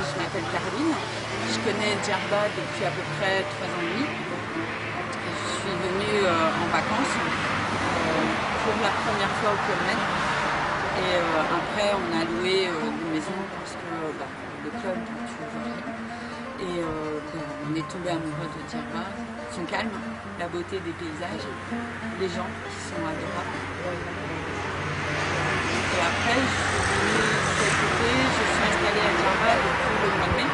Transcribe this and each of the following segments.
je m'appelle Caroline. Je connais Djerba depuis à peu près 3 ans et demi. Je suis venue en vacances pour la première fois au Club Med. Et après, on a loué une maison parce que le club, tu vois rien. Et on est tombé amoureux de Djerba. Son calme, la beauté des paysages, les gens qui sont adorables. Et après, je suis venue cet été, je suis installée à Djerba depuis le mois de mai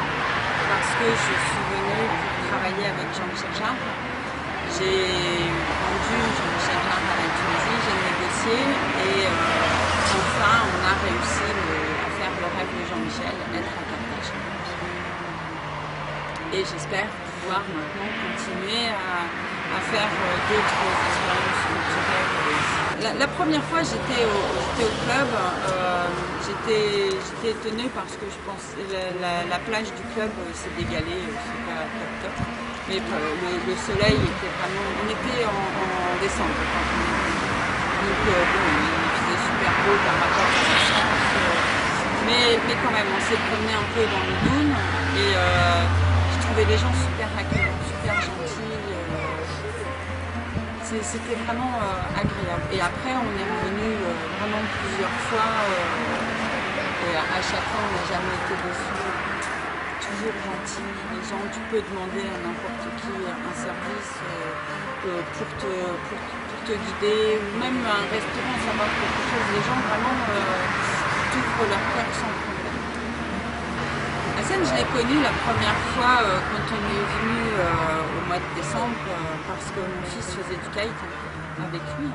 parce que je suis venue pour travailler avec Jean-Michel Jarre. J'ai vendu Jean-Michel Jarre à la Tunisie, j'ai négocié et enfin on a réussi à faire le rêve de Jean-Michel, être à Carthage. Et j'espère pouvoir maintenant continuer à faire d'autres expériences culturelles. La première fois j'étais au club, j'étais étonnée parce que je pense la plage du club s'est dégalée, c'est pas top. Mais le soleil était vraiment... On était en décembre quand on est venu. Donc il faisait super beau par rapport à la chance. Mais quand même, on s'est promené un peu dans le dune et j'ai trouvé les gens super accueillants, super gentils. C'était vraiment agréable. Et après, on est revenu vraiment plusieurs fois. Et à chaque fois, on n'a jamais été déçus. Toujours gentil. Les gens, tu peux demander à n'importe qui un service pour te guider, ou même un restaurant, savoir quelque chose. Les gens vraiment t'ouvrent leur cœur sans problème. Hassen, je l'ai connu la première fois quand on est venu au mois de décembre parce que mon fils faisait du kite avec lui.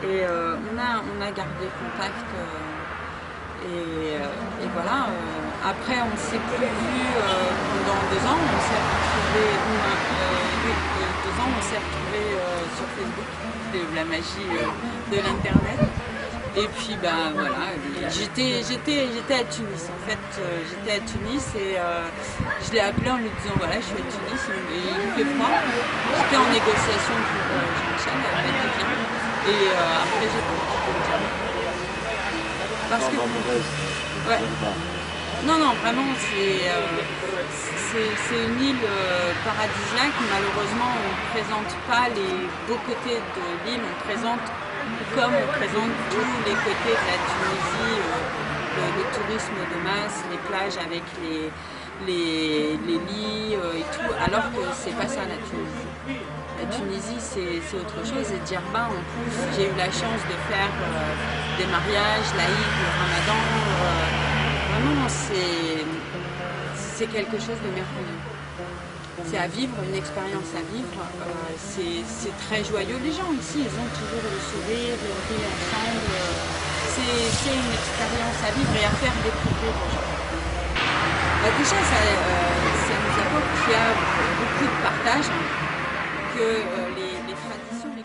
Et on a gardé contact. Et voilà, après on ne s'est plus vu pendant 2 ans, on s'est retrouvés, 2 ans, on s'est retrouvés sur Facebook, c'est la magie de l'internet. Et puis voilà, j'étais à Tunis en fait, j'étais à Tunis et je l'ai appelé en lui disant voilà je suis à Tunis, il fait froid. J'étais en négociation pour Jean-Michel, elle m'a dit viens. Et après j'ai pas pu le dire. Parce que... Ouais. Non, vraiment, c'est une île paradisiaque. Malheureusement, on ne présente pas les beaux côtés de l'île. On présente, comme on présente tous les côtés de la Tunisie, le tourisme de masse, les plages avec les lits et tout, alors que c'est pas ça la Tunisie. La Tunisie, c'est autre chose. Et Djerba, en plus, j'ai eu la chance de faire des mariages, l'Aïd, le Ramadan. Vraiment, c'est quelque chose de merveilleux. C'est à vivre, une expérience à vivre. C'est très joyeux. Les gens ici, ils ont toujours le sourire, ils rient ensemble. C'est une expérience à vivre et à faire découvrir aux gens. Déjà, ça nous apporte qu'il y a beaucoup de partage. Que les traditions, les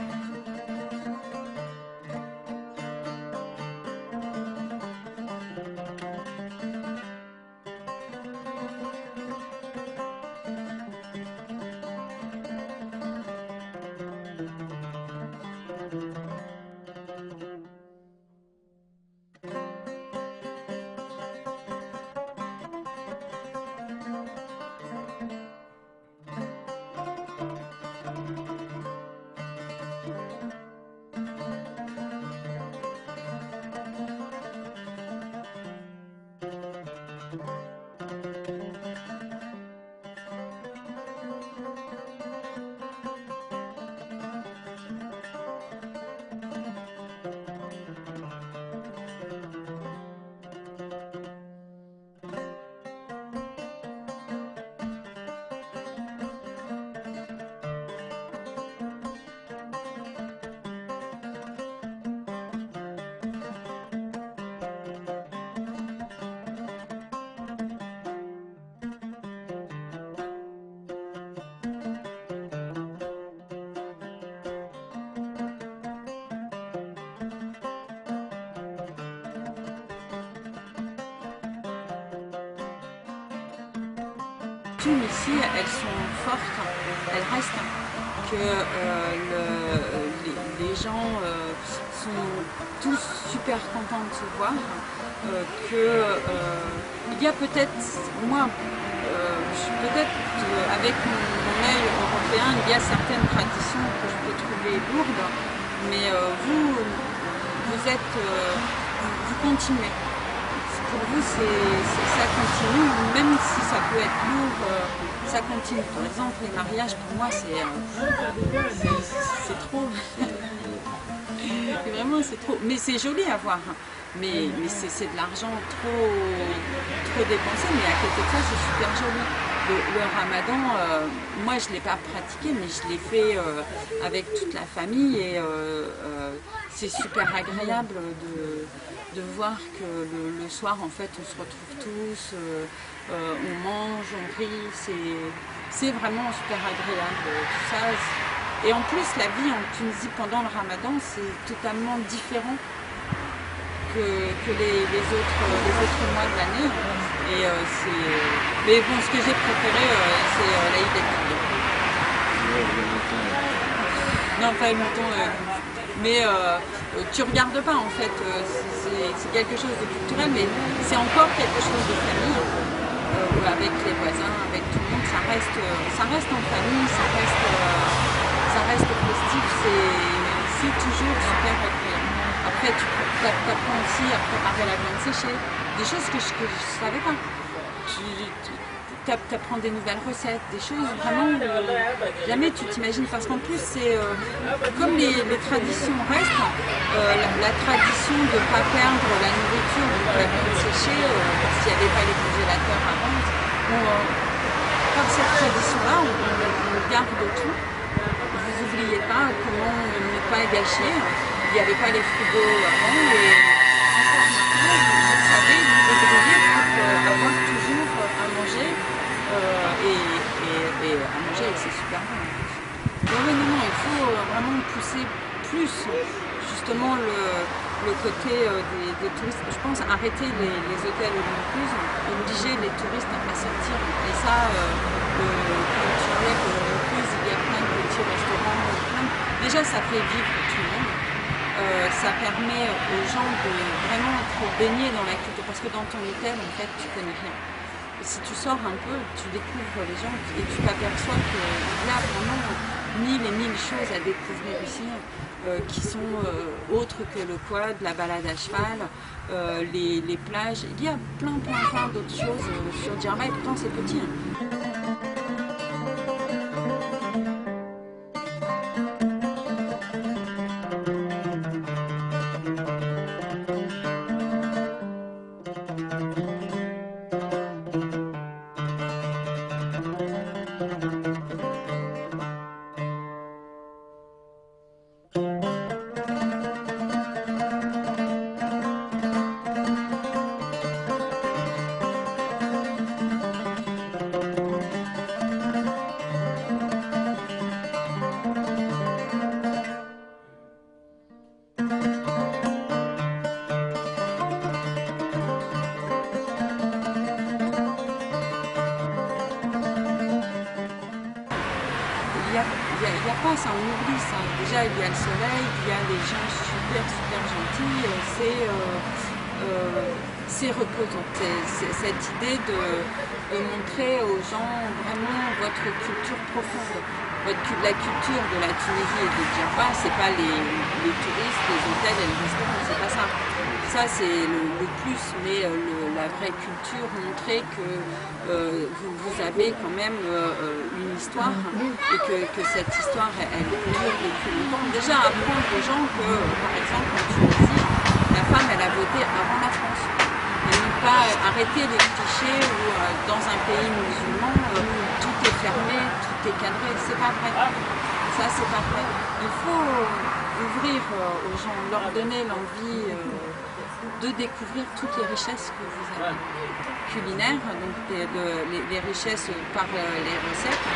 ici, elles sont fortes, elles restent, que les gens sont tous super contents de se voir, qu'il y il y a peut-être, moi, peut-être avec mon œil européen, il y a certaines traditions que je peux trouver lourdes, mais vous êtes, vous continuez. Pour vous, ça continue, même si ça peut être lourd, ça continue. Par exemple, les mariages, pour moi, c'est trop. Vraiment, c'est trop. Mais c'est joli à voir. Mais c'est de l'argent trop dépensé. Mais à côté de ça, c'est super joli. Le ramadan, moi, je ne l'ai pas pratiqué, mais je l'ai fait avec toute la famille. Et c'est super agréable de voir que le soir, en fait, on se retrouve tous, on mange, on rit. C'est vraiment super agréable, tout ça. Et en plus, la vie en Tunisie pendant le ramadan, c'est totalement différent que les autres mois de l'année. Et mais bon, ce que j'ai préféré, c'est l'Aïd el-Fitr. Non, pas longtemps. Mais tu regardes pas, en fait. C'est quelque chose de culturel, mais c'est encore quelque chose de famille. Avec les voisins, avec tout le monde, ça reste en famille, ça reste festif, c'est toujours super agréable. Après, tu apprends aussi à préparer la viande séchée, des choses que je ne savais pas. Tu apprends des nouvelles recettes, des choses vraiment jamais tu t'imagines. Parce qu'en plus, c'est comme les traditions restent, la tradition de ne pas perdre la nourriture, donc la viande séchée, s'il n'y avait pas les congélateurs avant, par cette tradition-là, on garde tout. Vous n'oubliez pas comment ne pas gâcher. Il n'y avait pas les frigos avant et encore maintenant, vous savez, vous débrouiller pour avoir toujours à manger et à manger, c'est super bon. Non, il faut vraiment pousser plus justement le côté des touristes. Je pense arrêter les hôtels all-inclusive, obliger les touristes à sortir. Et ça, comme tu disais, il y a plein de petits restaurants. Déjà, ça fait vivre tout le monde. Ça permet aux gens de vraiment être baignés dans la culture. Parce que dans ton hôtel, en fait, tu connais rien. Et si tu sors un peu, tu découvres les gens et tu t'aperçois qu'il y a vraiment 1000 et 1000 choses à découvrir ici qui sont autres que le quad, la balade à cheval, les plages. Il y a plein d'autres choses sur Djerba et pourtant c'est petit. Il n'y a pas ça, on oublie ça. Déjà, il y a le soleil, il y a des gens super gentils. C'est reposant. C'est cette idée de montrer aux gens vraiment votre culture profonde. La culture de la Tunisie et de Djerba, c'est pas les touristes, les hôtels et les restaurants, c'est pas ça. Ça, c'est le plus, mais la vraie culture, montrer que vous avez quand même une histoire et que cette histoire, elle dure depuis longtemps. Déjà, apprendre aux gens que, par exemple, en Tunisie, la femme, elle a voté avant la France. Et ne pas arrêter les clichés où, dans un pays musulman, tout est fermé, tout est cadré. C'est pas vrai. Ça, c'est pas vrai. Il faut ouvrir aux gens, leur donner l'envie de découvrir toutes les richesses que vous avez culinaires, donc les richesses par les recettes,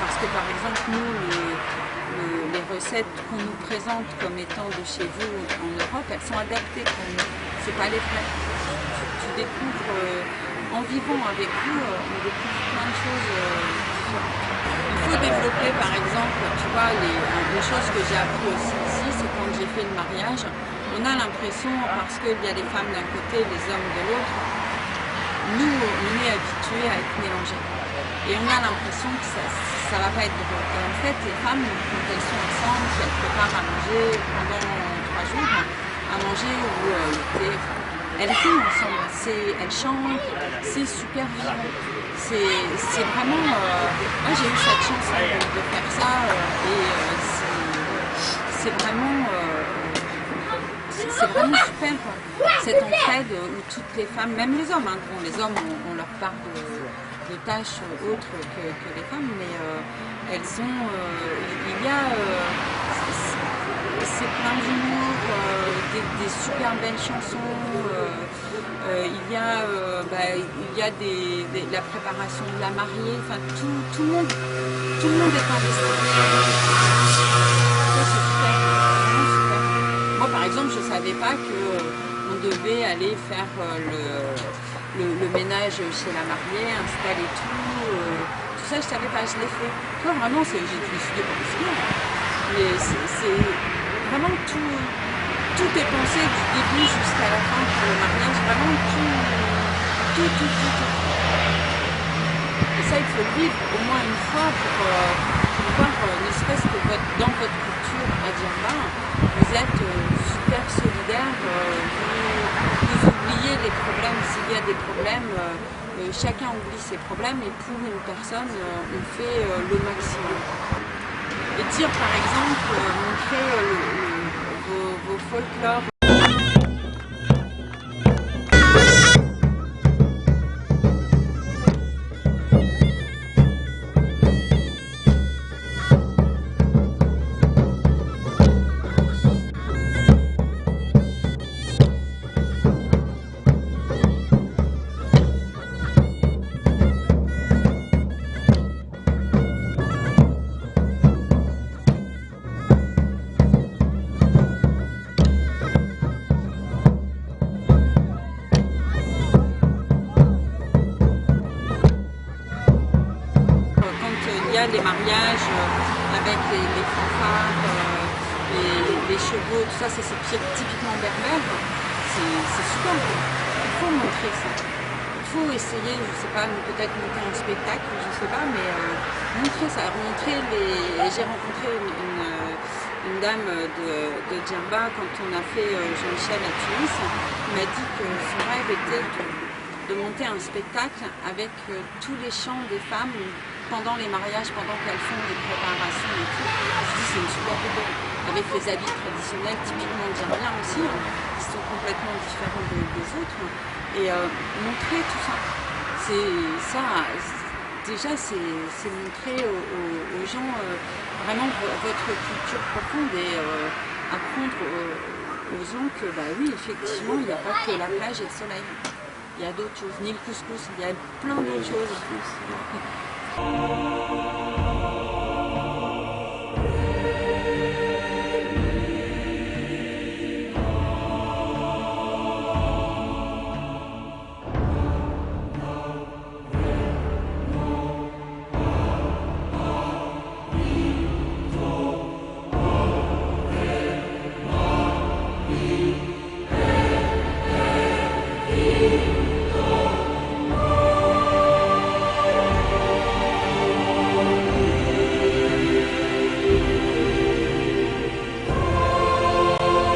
parce que par exemple nous les recettes qu'on nous présente comme étant de chez vous en Europe, elles sont adaptées pour nous, c'est pas les vraies. Tu découvres en vivant avec vous, on découvre plein de choses différentes. Il faut développer par exemple, tu vois, les choses que j'ai appris aussi ici, c'est quand j'ai fait le mariage. On a l'impression, parce qu'il y a les femmes d'un côté, les hommes de l'autre, nous, on est habitué à être mélangé. Et on a l'impression que ça va pas être drôle. Et en fait, les femmes, quand elles sont ensemble, qu'elles préparent à manger pendant 3 jours, à manger ou l'été, elles font ensemble, elles chantent, c'est super vivant. C'est vraiment... moi j'ai eu cette chance de faire ça et c'est vraiment super, cette entraide où toutes les femmes, même les hommes, bon, les hommes ont leur part de tâches autres que les femmes, mais elles ont, il y a, c'est plein d'humour, des super belles chansons, il y a la préparation de la mariée, enfin tout le monde est investi. Ça c'est super, vraiment super. Moi par exemple je ne savais pas qu'on devait aller faire le ménage chez la mariée, installer tout ça je savais pas, je l'ai fait. Toi vraiment je me suis dit bon c'est bien, mais c'est vraiment tout est pensé du début jusqu'à la fin pour le mariage, vraiment tout. Et ça il faut le vivre au moins une fois pour voir, ne serait-ce que dans votre culture à Djerba, vous êtes super solidaires, vous oubliez les problèmes, s'il y a des problèmes, chacun oublie ses problèmes et pour une personne on fait le maximum. Et dire par exemple, montrer vos folklores. Les mariages avec les fanfares, les chevaux, tout ça, c'est typiquement berbère, c'est super. Il faut montrer ça. Il faut essayer, je sais pas, peut-être monter un spectacle, je sais pas, mais montrer ça. J'ai rencontré une dame de Djerba quand on a fait Jean-Michel à Tunis. Il m'a dit que son rêve était de monter un spectacle avec tous les chants des femmes pendant les mariages, pendant qu'elles font des préparations et tout. Je me dis c'est une super idée. Avec les habits traditionnels, typiquement djerbiens aussi, qui sont complètement différents des autres. Et montrer tout ça. Déjà, c'est montrer aux gens vraiment votre culture profonde et apprendre aux gens que, bah oui, effectivement, il n'y a pas que la plage et le soleil. Il y a d'autres choses, ni le couscous, il y a plein d'autres choses.